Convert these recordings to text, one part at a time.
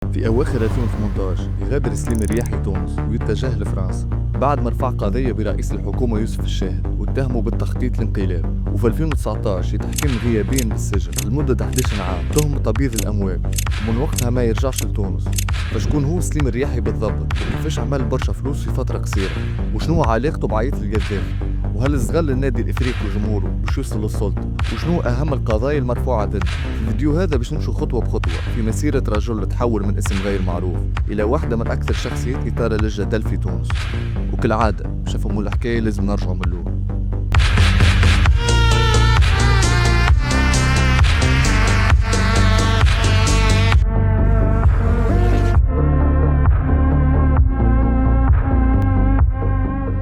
في أواخر 2018 يغادر سليم الرياحي تونس ويتجه لفرنسا بعد ما رفع قضية برئيس الحكومة يوسف الشاهد واتهمه بالتخطيط للانقلاب. وفي 2019 يتحكم غيابيا بالسجن لمدة 11 عام تهمة تبييض الأموال، ومن وقتها ما يرجعش لتونس. فشكون هو سليم الرياحي بالضبط؟ وكيفاش عمل برشا فلوس في فترة قصيرة؟ وشنو علاقته بعيط القذافي؟ وهل استغل النادي الافريقي وجمهوره باش يوصل للسلطه؟ وشنو اهم القضايا المرفوعه ضده؟ في الفيديو هذا باش نمشوا خطوه بخطوه في مسيره رجل تحول من اسم غير معروف الى واحده من اكثر شخصيات اثاره للجدل في تونس. وكالعاده باش نفهموا الحكايه لازم نرجعوا من الاول.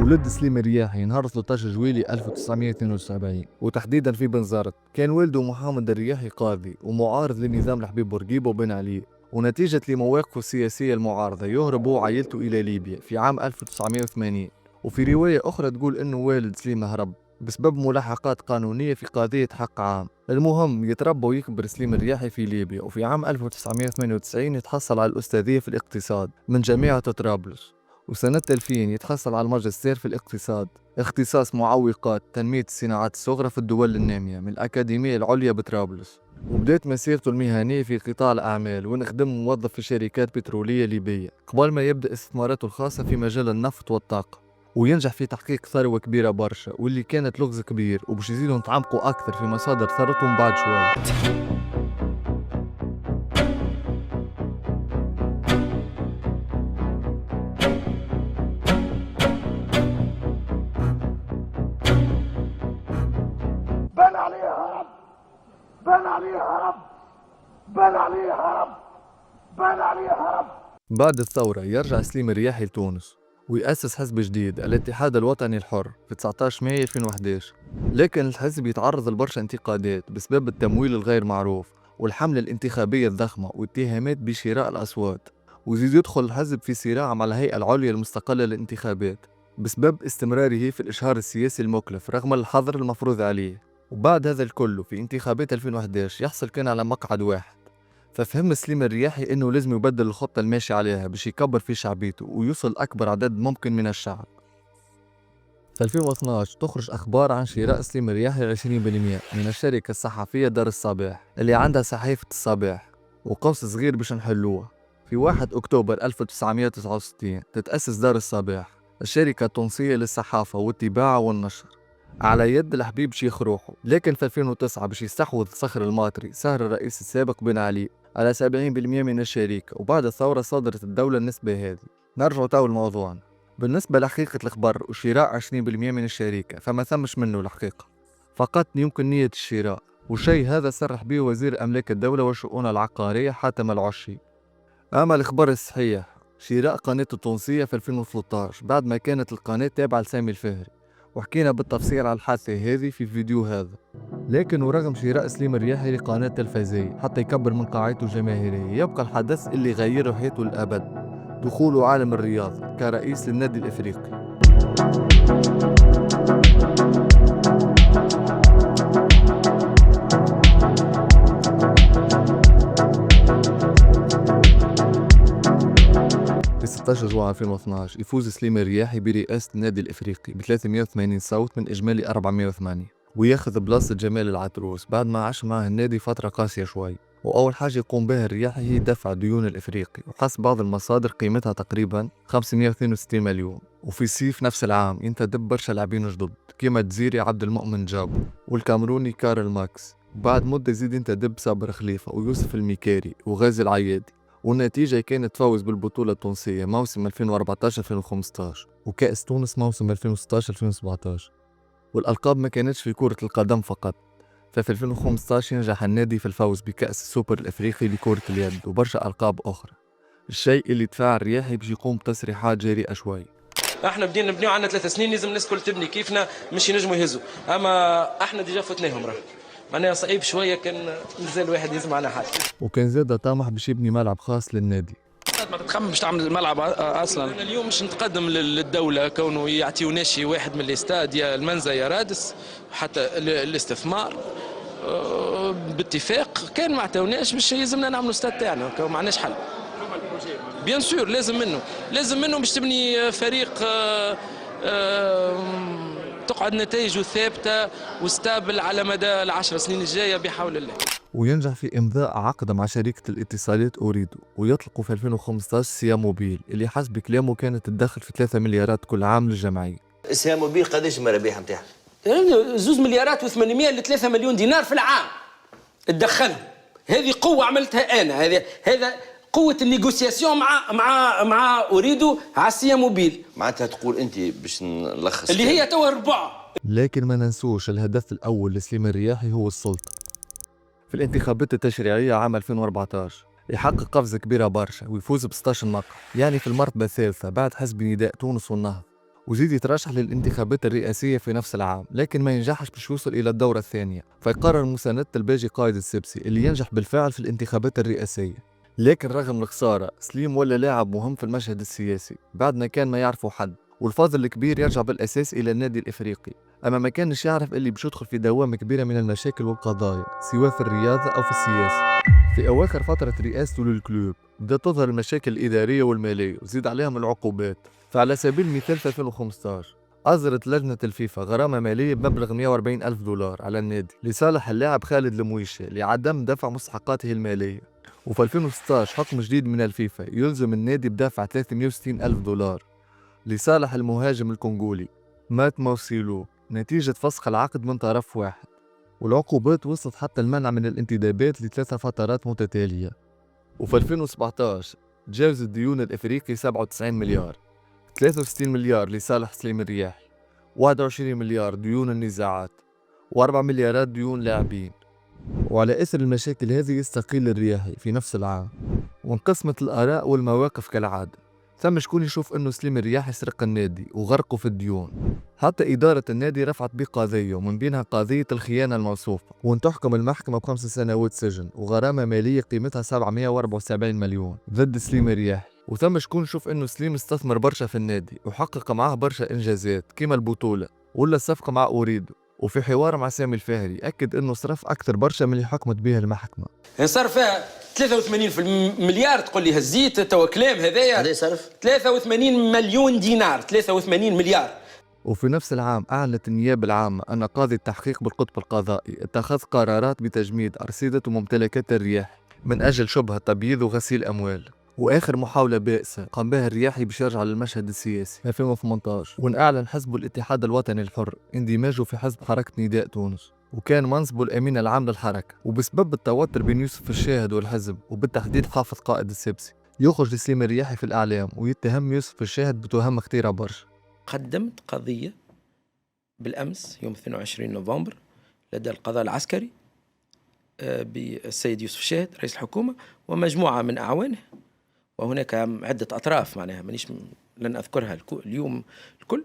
ولد سليم الرياحي نهار 13 جويلية 1972 وتحديدا في بنزرت. كان والده محمد الرياحي قاضي ومعارض لنظام الحبيب بورقيبة وبن علي، ونتيجة لمواقفه السياسية المعارضة يهرب هو وعائلته إلى ليبيا في عام 1980. وفي رواية أخرى تقول إنه والد سليم هرب بسبب ملاحقات قانونية في قضية حق عام. المهم يتربى ويكبر سليم الرياحي في ليبيا، وفي عام 1998 يتحصل على الأستاذية في الاقتصاد من جامعة طرابلس، وسنة 2000 يتحصل على الماجستير في الاقتصاد اختصاص معوقات تنمية الصناعات الصغرى في الدول النامية من الأكاديمية العليا بطرابلس. وبدأت مسيرته المهنية في قطاع الأعمال ونخدم موظف في شركات بترولية ليبية قبل ما يبدأ استثماراته الخاصة في مجال النفط والطاقة، وينجح في تحقيق ثروة كبيرة برشا واللي كانت لغز كبير، وباش يزيدوا نتعمقوا أكثر في مصادر ثروتهم بعد شوي. بان عليه هرب، بان عليه هرب، بان عليه هرب، بان عليه هرب. بعد الثورة يرجع سليم الرياحي لتونس ويأسس حزب جديد الاتحاد الوطني الحر في 19 مايو 2011. لكن الحزب يتعرض لبرشا انتقادات بسبب التمويل الغير معروف والحملة الانتخابية الضخمة واتهامات بشراء الأصوات، ويزيد يدخل الحزب في صراع مع الهيئة العليا المستقلة للانتخابات بسبب استمراره في الإشهار السياسي المكلف رغم الحظر المفروض عليه. وبعد هذا الكل في انتخابات 2011 يحصل كان على مقعد واحد، ففهم سليم الرياحي انه لازم يبدل الخطة الماشي عليها باش يكبر في شعبيته ويوصل اكبر عدد ممكن من الشعب. في 2012 تخرج اخبار عن شراء سليم الرياحي 20% من الشركة الصحفية دار الصباح اللي عندها صحيفة الصباح. وقوس صغير باش نحلوها، في 1 اكتوبر 1969 تتأسس دار الصباح، الشركة التونسية للصحافة والطباعة والنشر على يد الحبيب شيخ روحو. لكن في 2009 باش يستحوذ صخر الماطري سهر الرئيس السابق بن علي على 70% من الشركة، وبعد الثورة صدرت الدولة النسبة هذه. نرجع تو لموضوعنا. بالنسبة لحقيقة الخبر وشراء 20% من الشركة فما ثمش منه الحقيقة، فقط يمكن نية الشراء، والشيء هذا صرح به وزير أملاك الدولة والشؤون العقارية حاتم العشي. أما الإخبار الصحيح شراء قناة التونسية في 2013 بعد ما كانت القناة تابعة لسامي الفهري، وحكينا بالتفصيل على الحادثة هذه في الفيديو هذا. لكن ورغم شراء سليم الرياحي لقناة تلفزيونية حتى يكبر من قاعدته الجماهيرية، يبقى الحدث اللي غير حياته للأبد دخوله عالم الرياضة كرئيس للنادي الإفريقي. في 16 جوان 2012 يفوز سليم الرياحي برئاسة النادي الإفريقي ب 380 صوت من إجمالي 408، وياخذ بلاصة جمال العتروس بعد ما عاش معه النادي فترة قاسية شوي. وأول حاجة يقوم بها الرياحي هي دفع ديون الإفريقي، وحسب بعض المصادر قيمتها تقريبا 562 مليون. وفي صيف نفس العام ينتدب برشا لاعبين جدد كيما الجزيري عبد المؤمن جابو والكامروني كارل ماكس. بعد مدة يزيد ينتدب صابر خليفة ويوسف الميكاري وغازي العيادي، والنتيجة كانت فوز بالبطولة التونسية موسم 2014-2015 وكأس تونس موسم 2016-2017. والألقاب ما كانتش في كرة القدم فقط، ففي 2015 ينجح النادي في الفوز بكأس السوبر الأفريقي لكرة اليد وبرشا ألقاب أخرى، الشيء اللي دفع الرياحي باش يقوم بتصريحات جريئة شوي. احنا بدينا نبنيو عندنا 3 سنين، لازم الناس الكل تبني كيفنا مش ينجموا يهزوا، اما احنا ديجا فتناهم راه معناها صعيب شويه، كان مازال الواحد يزم على حاجه. وكان زاد طامح باش يبني ملعب خاص للنادي. ما تتخمم باش تعمل الملعب اصلا؟ انا اليوم مش نتقدم للدوله كونه يعطيونا شي واحد من الاستاد يا المنزه يا رادس حتى الاستثمار باتفاق، كان ما عطاوناش باش يلزمنا نعملوا استاد تاعنا، ما عندناش حل. بيان سور لازم منه باش تبني فريق تقعد نتائجه ثابته وستابل على مدى ال10 سنين الجايه بحول الله. وينجح في إمضاء عقد مع شركة الاتصالات أوريدو، ويطلقوا في 2015 سيا موبيل اللي حسب كلامه كانت تدخل في 3 مليارات كل عام للجمعية. سيا موبيل قداش المرابح نتاعها؟ 2 مليارات و800 ل 3 مليون دينار في العام تدخلهم. هذه قوة عملتها أنا، هذا قوة النيغوسياسيون مع أوريدو على سيا موبيل. معناتها تقول أنت باش نلخص اللي هي توا ربع. لكن ما ننسوش الهدف الأول لسليم الرياحي هو السلطة. في الانتخابات التشريعية عام 2014 يحقق قفزة كبيرة برشا ويفوز ب 16 مقعد، يعني في المرتبة الثالثة بعد حزب نداء تونس والنهضة، وزيد يترشح للانتخابات الرئاسية في نفس العام، لكن ما ينجحش باش يوصل إلى الدورة الثانية، فيقرر مساندة الباجي قائد السبسي اللي ينجح بالفعل في الانتخابات الرئاسية. لكن رغم الخسارة سليم ولا لاعب مهم في المشهد السياسي بعدنا كان ما يعرفه حد، والفاضل الكبير يرجع بالأساس إلى النادي الإفريقي، أما ما كانش يعرف اللي باش يدخل في دوامة كبيرة من المشاكل والقضايا سواء في الرياضة أو في السياسة. في أواخر فترة رئاسته للكلوب بدأت تظهر المشاكل الإدارية والمالية وزيد عليهم العقوبات. فعلى سبيل المثال في 2015 أصدرت لجنة الفيفا غرامة مالية بمبلغ 140 ألف دولار على النادي لصالح اللاعب خالد المويشة لعدم دفع مستحقاته المالية. وفي 2016 حكم جديد من الفيفا يلزم النادي بدفع 360 ألف دولار لصالح المهاجم الكونغولي مات موسيلو نتيجة فسخ العقد من طرف واحد، والعقوبات وصلت حتى المنع من الانتدابات ل3 فترات متتالية. وفي 2017 تجاوز الديون الإفريقي 97 مليار، 63 مليار لصالح سليم الرياحي، 21 مليار ديون النزاعات، و4 مليارات ديون لاعبين. وعلى إثر المشاكل هذه يستقيل الرياحي في نفس العام، وانقسمت الآراء والمواقف كالعادة. ثم شكون يشوف انه سليم الرياحي سرق النادي وغرقه في الديون، حتى إدارة النادي رفعت بقضية ومن بينها قضية الخيانة الموصوفة، وان تحكم المحكمة ب5 سنوات سجن وغرامة مالية قيمتها 774 مليون ضد سليم الرياحي. وثم شكون يشوف انه سليم استثمر برشا في النادي وحقق معاه برشا انجازات كيما البطولة ولا الصفقة مع أوريدو. وفي حوار مع سامي الفهري أكد انه صرف أكثر برشا من اللي حكمت به المحكمة. صار فيها 83 في المليار، تقول لي هزيت توا كلام هذايا. قداش صرف؟ 83 مليون دينار، 83 مليار. وفي نفس العام أعلنت النيابة العامة أن قاضي التحقيق بالقطب القضائي اتخذ قرارات بتجميد أرصدة وممتلكات الرياحي من أجل شبهة تبييض وغسيل أموال. وآخر محاولة بائسة قام بها الرياحي باش يرجع للمشهد السياسي 2018، وان أعلن حزبه الاتحاد الوطني الحر اندماجه في حزب حركة نداء تونس، وكان منصبه الأمين العام للحركة. وبسبب التوتر بين يوسف الشاهد والحزب وبالتحديد حافظ قائد السبسي يخرج سليم الرياحي في الإعلام ويتهم يوسف الشاهد بتهم كثيرة برشا. قدمت قضية بالأمس يوم 22 نوفمبر لدى القضاء العسكري بالسيد يوسف الشاهد رئيس الحكومة ومجموعة من أعوانه، وهناك عدة أطراف معناها لن أذكرها اليوم الكل،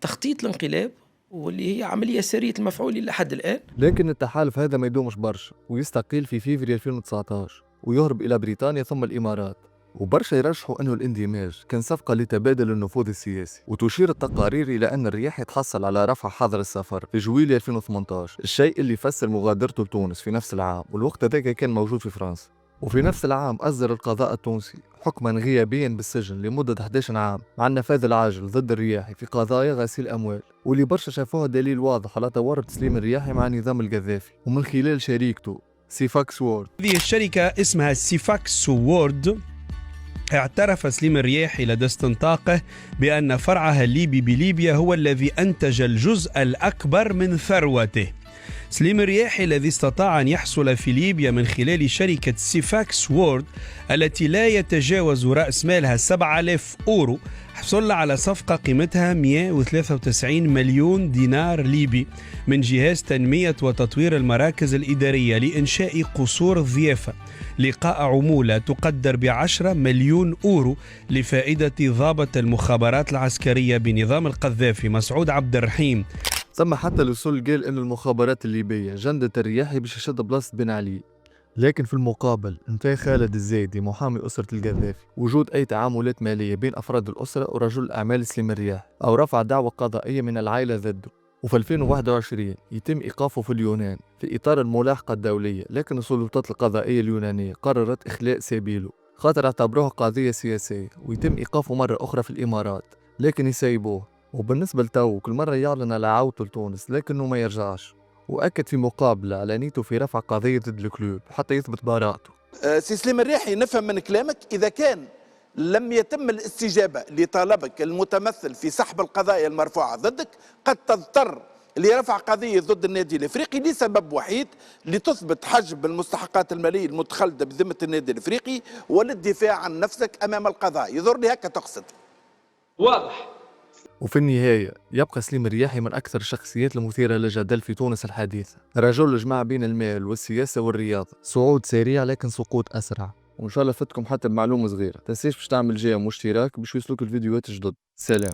لتخطيط الانقلاب واللي هي عملية سرية المفعول إلى حد الآن. لكن التحالف هذا ما يدومش برشا ويستقيل في فيفري 2019 ويهرب إلى بريطانيا ثم الإمارات. وبرشا يرشحوا أنه الاندماج كان صفقة لتبادل النفوذ السياسي، وتشير التقارير إلى أن الرياحي تحصل على رفع حظر السفر في جويلية 2018، الشيء اللي يفسر مغادرته لتونس في نفس العام، والوقت ذاك كان موجود في فرنسا. وفي نفس العام أصدر القضاء التونسي حكما غيابيا بالسجن لمدة 11 عام مع النفاذ العاجل ضد الرياحي في قضايا غسيل أموال، واللي برشا شافوها دليل واضح على تورط سليم الرياحي مع نظام القذافي ومن خلال شريكته سيفاكس وورد. هذه الشركة اسمها سيفاكس وورد. اعترف سليم الرياحي لدى استنطاقه بأن فرعها الليبي بليبيا هو الذي أنتج الجزء الأكبر من ثروته. سليم الرياحي الذي استطاع أن يحصل في ليبيا من خلال شركة سيفاكس وورد التي لا يتجاوز رأس مالها 7000 أورو، حصل على صفقة قيمتها 193 مليون دينار ليبي من جهاز تنمية وتطوير المراكز الإدارية لإنشاء قصور الضيافة، لقاء عمولة تقدر ب10 مليون أورو لفائدة ضابط المخابرات العسكرية بنظام القذافي مسعود عبد الرحيم. ثم حتى الوصول قال إن المخابرات الليبية جندت الرياحي باش يشد بلاصة بن علي، لكن في المقابل انتهى خالد الزايدي محامي أسرة القذافي وجود أي تعاملات مالية بين أفراد الأسرة ورجل الأعمال سليم الرياحي أو رفع دعوى قضائية من العائلة ضده. وفي 2021 يتم إيقافه في اليونان في إطار الملاحقة الدولية، لكن السلطات القضائية اليونانية قررت إخلاء سبيله خاطر اعتبروها قضية سياسية، ويتم إيقافه مرة أخرى في الإمارات لكن يسيبوه. وبالنسبة لتو كل مرة يعلن على عودته لتونس لكنه ما يرجعش، وأكد في مقابلة على نيته في رفع قضية ضد الكلوب حتى يثبت براءته. سي سليم الرياحي، نفهم من كلامك إذا كان لم يتم الاستجابة لطلبك المتمثل في سحب القضايا المرفوعة ضدك، قد تضطر لرفع قضية ضد النادي الإفريقي لسبب وحيد، لتثبت حجب المستحقات المالية المتخلدة بذمة النادي الإفريقي وللدفاع عن نفسك أمام القضاء. يظهر لي هكا تقصد. واضح. وفي النهاية يبقى سليم الرياحي من أكثر الشخصيات المثيرة للجدل في تونس الحديثة، رجل جمع بين المال والسياسة والرياضة، صعود سريع لكن سقوط أسرع. وإن شاء الله فتكم حتى بمعلومة صغيرة، تنسيش باش تعمل جيم واشتراك باش يوصلوك الفيديوهات الجدد. سلام.